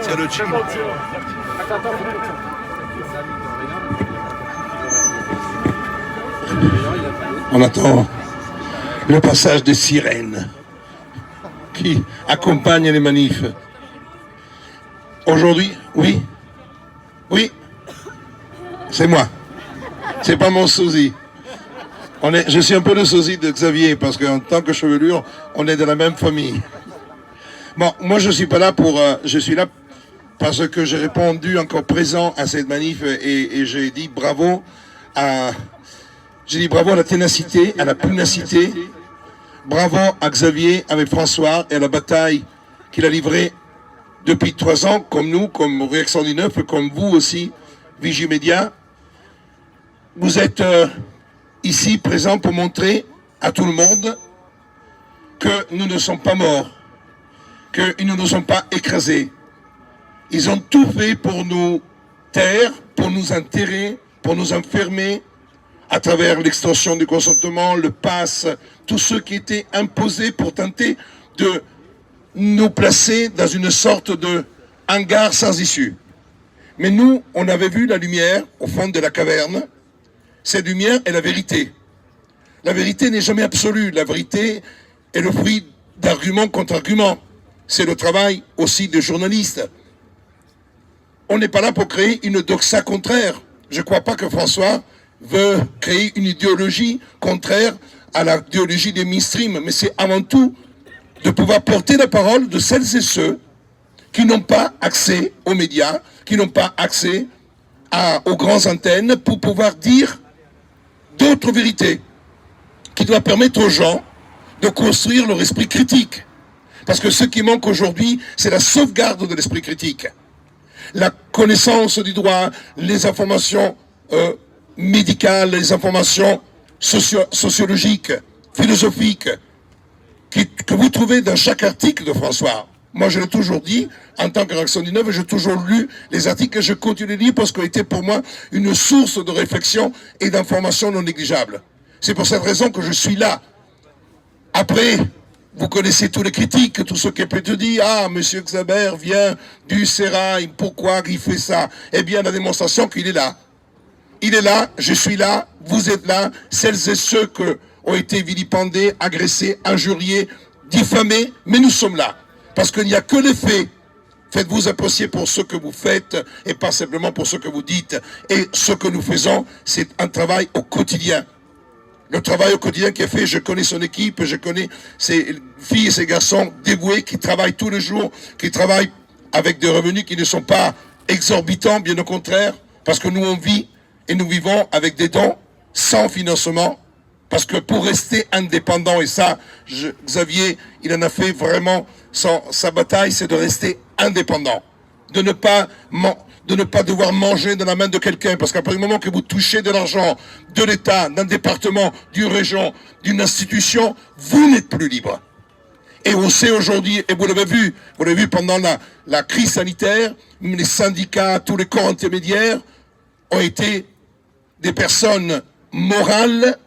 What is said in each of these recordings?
C'est le chien. On attend le passage des sirènes qui accompagnent les manifs. Aujourd'hui, oui, c'est moi. C'est pas mon sosie. Je suis un peu le sosie de Xavier parce qu'en tant que chevelure, on est de la même famille. Bon, moi je suis pas là pour... je suis là parce que j'ai répondu encore présent à cette manif et j'ai dit bravo à... J'ai dit bravo à la ténacité, à la pugnacité. Bravo à Xavier avec François et à la bataille qu'il a livrée depuis 3 ans, comme nous, comme Réaction 19, comme vous aussi, Vigimédia. Vous êtes ici présents pour montrer à tout le monde que nous ne sommes pas morts, qu'ils ne nous ont pas écrasés. Ils ont tout fait pour nous taire, pour nous enterrer, pour nous enfermer, à travers l'extension du consentement, le pass, tous ceux qui étaient imposés pour tenter de nous placer dans une sorte de hangar sans issue. Mais nous, on avait vu la lumière au fond de la caverne. Cette lumière est la vérité. La vérité n'est jamais absolue. La vérité est le fruit d'arguments contre arguments. C'est le travail aussi des journalistes. On n'est pas là pour créer une doxa contraire. Je ne crois pas que François veut créer une idéologie contraire à l'idéologie des mainstream, mais c'est avant tout de pouvoir porter la parole de celles et ceux qui n'ont pas accès aux médias, qui n'ont pas accès aux grandes antennes pour pouvoir dire d'autres vérités, qui doivent permettre aux gens de construire leur esprit critique. Parce que ce qui manque aujourd'hui, c'est la sauvegarde de l'esprit critique. La connaissance du droit, les informations médicales, les informations sociologiques, philosophiques, que vous trouvez dans chaque article de François. Moi, je l'ai toujours dit, en tant que Réaction 19, j'ai toujours lu les articles et je continue de lire parce qu'ils étaient pour moi une source de réflexion et d'information non négligeable. C'est pour cette raison que je suis là. Après, vous connaissez tous les critiques, tous ceux qui peuvent te dire « Ah, M. Xaber vient du Sérail, pourquoi il fait ça ?» Eh bien, la démonstration qu'il est là. Il est là, je suis là, vous êtes là, celles et ceux qui ont été vilipendés, agressés, injuriés, diffamés, mais nous sommes là. Parce qu'il n'y a que les faits. Faites-vous apprécier pour ce que vous faites et pas simplement pour ce que vous dites. Et ce que nous faisons, c'est un travail au quotidien. Le travail au quotidien qui est fait, je connais son équipe, je connais ses filles et ses garçons dévoués qui travaillent tous les jours, qui travaillent avec des revenus qui ne sont pas exorbitants, bien au contraire, parce que nous on vit et nous vivons avec des dons sans financement, parce que pour rester indépendant, et ça, Xavier, il en a fait vraiment sa bataille, c'est de rester indépendant, de ne pas devoir manger dans la main de quelqu'un, parce qu'à partir du moment que vous touchez de l'argent de l'État, d'un département, d'une région, d'une institution, vous n'êtes plus libre. Et on sait aujourd'hui, et vous l'avez vu pendant la crise sanitaire, les syndicats, tous les corps intermédiaires ont été des personnes morales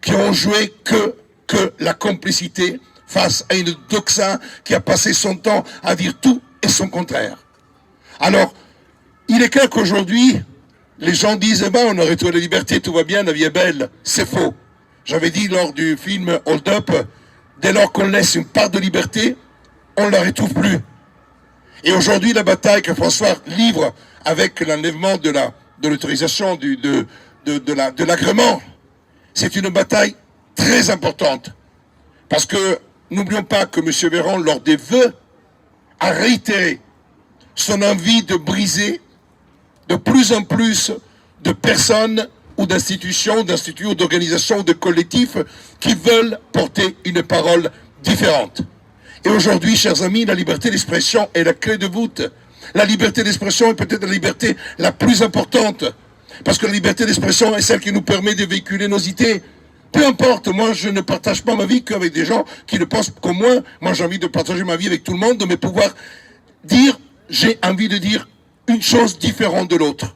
qui ont joué que la complicité face à une doxa qui a passé son temps à dire tout et son contraire. Alors, il est clair qu'aujourd'hui, les gens disent « Eh ben, on aurait trouvé la liberté, tout va bien, la vie est belle ». C'est faux. J'avais dit lors du film Hold Up, dès lors qu'on laisse une part de liberté, on ne la retrouve plus. Et aujourd'hui, la bataille que François livre avec l'enlèvement de l'autorisation de l'agrément, c'est une bataille très importante. Parce que n'oublions pas que M. Véran, lors des vœux, a réitéré son envie de briser de plus en plus de personnes ou d'institutions, ou d'organisations ou de collectifs qui veulent porter une parole différente. Et aujourd'hui, chers amis, la liberté d'expression est la clé de voûte. La liberté d'expression est peut-être la liberté la plus importante. Parce que la liberté d'expression est celle qui nous permet de véhiculer nos idées. Peu importe, moi je ne partage pas ma vie qu'avec des gens qui ne pensent comme moi. Moi j'ai envie de partager ma vie avec tout le monde, mais pouvoir dire, j'ai envie de dire une chose différente de l'autre.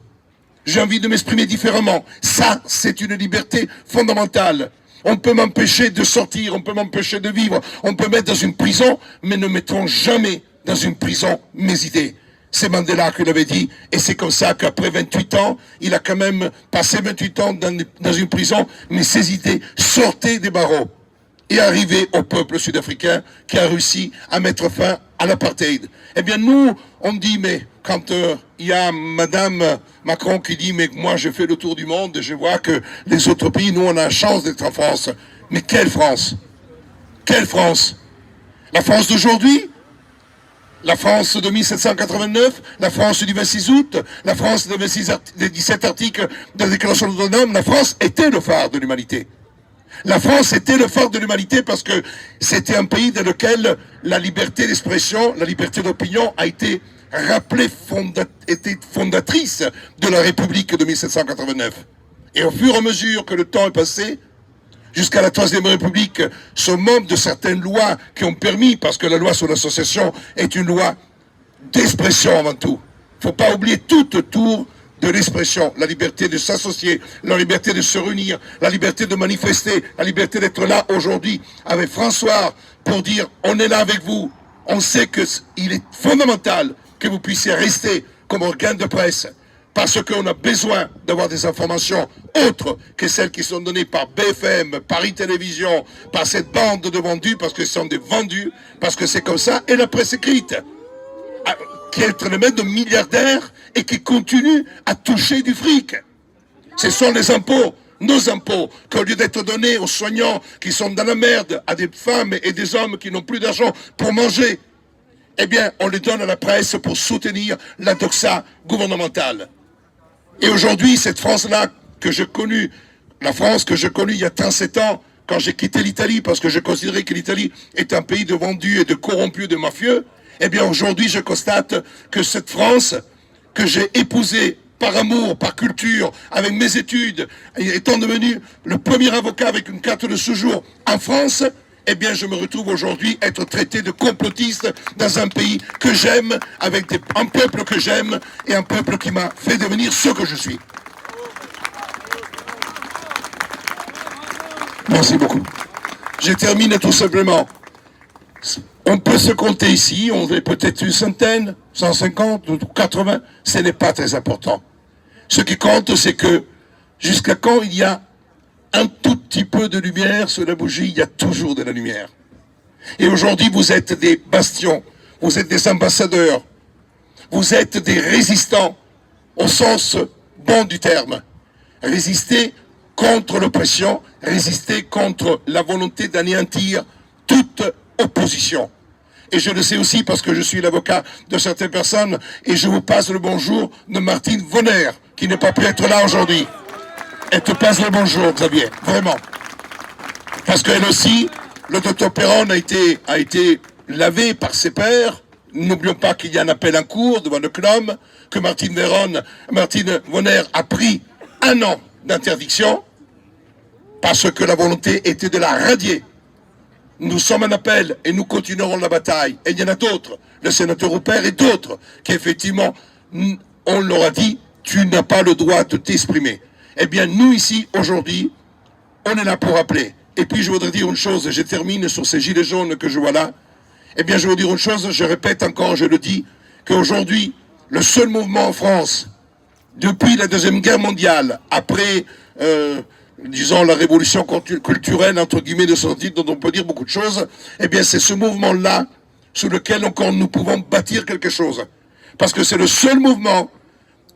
J'ai envie de m'exprimer différemment. Ça, c'est une liberté fondamentale. On peut m'empêcher de sortir, on peut m'empêcher de vivre, on peut me mettre dans une prison, mais ne mettront jamais dans une prison mes idées. C'est Mandela qui l'avait dit, et c'est comme ça qu'après 28 ans, il a quand même passé 28 ans dans une prison, mais ses idées sortaient des barreaux et arrivaient au peuple sud-africain qui a réussi à mettre fin à l'apartheid. Eh bien nous, on dit, mais quand il y a Madame Macron qui dit, mais moi je fais le tour du monde, et je vois que les autres pays, nous on a la chance d'être en France. Mais quelle France? Quelle France? La France d'aujourd'hui? La France de 1789, la France du 26 août, la France des 17 articles de la Déclaration des droits de l'homme, la France était le phare de l'humanité. La France était le phare de l'humanité parce que c'était un pays dans lequel la liberté d'expression, la liberté d'opinion a été rappelée, était fondatrice de la République de 1789. Et au fur et à mesure que le temps est passé, jusqu'à la Troisième République, se moquent de certaines lois qui ont permis, parce que la loi sur l'association est une loi d'expression avant tout. Il ne faut pas oublier tout autour de l'expression, la liberté de s'associer, la liberté de se réunir, la liberté de manifester, la liberté d'être là aujourd'hui avec François pour dire on est là avec vous. On sait qu'il est fondamental que vous puissiez rester comme organe de presse parce qu'on a besoin d'avoir des informations autres que celles qui sont données par BFM, Paris Télévisions, par cette bande de vendus, parce que ce sont des vendus, parce que c'est comme ça, et la presse écrite, qui est le maître de milliardaires et qui continue à toucher du fric. Ce sont les impôts, nos impôts, qu'au lieu d'être donnés aux soignants qui sont dans la merde, à des femmes et des hommes qui n'ont plus d'argent pour manger, eh bien, on les donne à la presse pour soutenir la doxa gouvernementale. Et aujourd'hui, cette France-là que j'ai connue, la France que j'ai connue il y a 37 ans, quand j'ai quitté l'Italie, parce que je considérais que l'Italie est un pays de vendus et de corrompus, de mafieux, eh bien aujourd'hui, je constate que cette France, que j'ai épousée par amour, par culture, avec mes études, étant devenu le premier avocat avec une carte de séjour en France, eh bien je me retrouve aujourd'hui être traité de complotiste dans un pays que j'aime, avec un peuple que j'aime, et un peuple qui m'a fait devenir ce que je suis. Merci beaucoup. Je termine tout simplement. On peut se compter ici, on est peut-être une centaine, 150 ou 80, ce n'est pas très important. Ce qui compte, c'est que jusqu'à quand il y a un tout petit peu de lumière sur la bougie, il y a toujours de la lumière. Et aujourd'hui, vous êtes des bastions, vous êtes des ambassadeurs, vous êtes des résistants au sens bon du terme. Résister contre l'oppression, résister contre la volonté d'anéantir toute opposition. Et je le sais aussi parce que je suis l'avocat de certaines personnes et je vous passe le bonjour de Martine Vonner, qui n'a pas pu être là aujourd'hui. Elle te passe le bonjour, Xavier, vraiment. Parce qu'elle aussi, le docteur Perron a été lavé par ses pairs. N'oublions pas qu'il y a un appel en cours devant le CNOM, que Martine Vonner a pris 1 an d'interdiction parce que la volonté était de la radier. Nous sommes en appel et nous continuerons la bataille. Et il y en a d'autres, le sénateur Rupert et d'autres, qui effectivement, on leur a dit, tu n'as pas le droit de t'exprimer. Eh bien, nous ici, aujourd'hui, on est là pour appeler. Et puis, je voudrais dire une chose, je termine sur ces gilets jaunes que je vois là. Eh bien, je veux dire une chose, je répète encore, je le dis, qu'aujourd'hui, le seul mouvement en France, depuis la Deuxième Guerre mondiale, après, disons, la révolution culturelle, entre guillemets, de son titre, dont on peut dire beaucoup de choses, eh bien, c'est ce mouvement-là sur lequel encore nous pouvons bâtir quelque chose. Parce que c'est le seul mouvement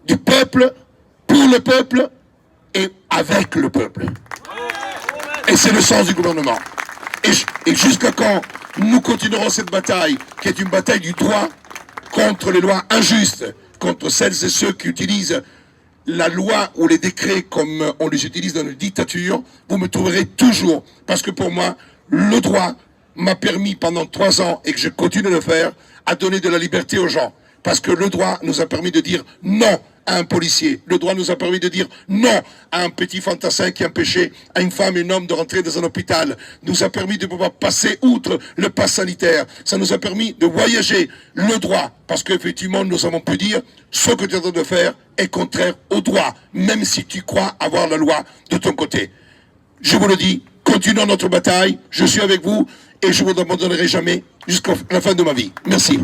du peuple, pour le peuple, et avec le peuple. Et c'est le sens du gouvernement. Et jusqu'à quand nous continuerons cette bataille, qui est une bataille du droit, contre les lois injustes, contre celles et ceux qui utilisent la loi ou les décrets comme on les utilise dans une dictature, vous me trouverez toujours. Parce que pour moi, le droit m'a permis pendant 3 ans, et que je continue de le faire, à donner de la liberté aux gens. Parce que le droit nous a permis de dire non à un policier. Le droit nous a permis de dire non à un petit fantassin qui empêchait à une femme et un homme de rentrer dans un hôpital. Nous a permis de pouvoir passer outre le pass sanitaire. Ça nous a permis de voyager. Le droit, parce qu'effectivement nous avons pu dire ce que tu es en train de faire est contraire au droit, même si tu crois avoir la loi de ton côté. Je vous le dis, continuons notre bataille, je suis avec vous et je ne vous abandonnerai jamais jusqu'à la fin de ma vie. Merci.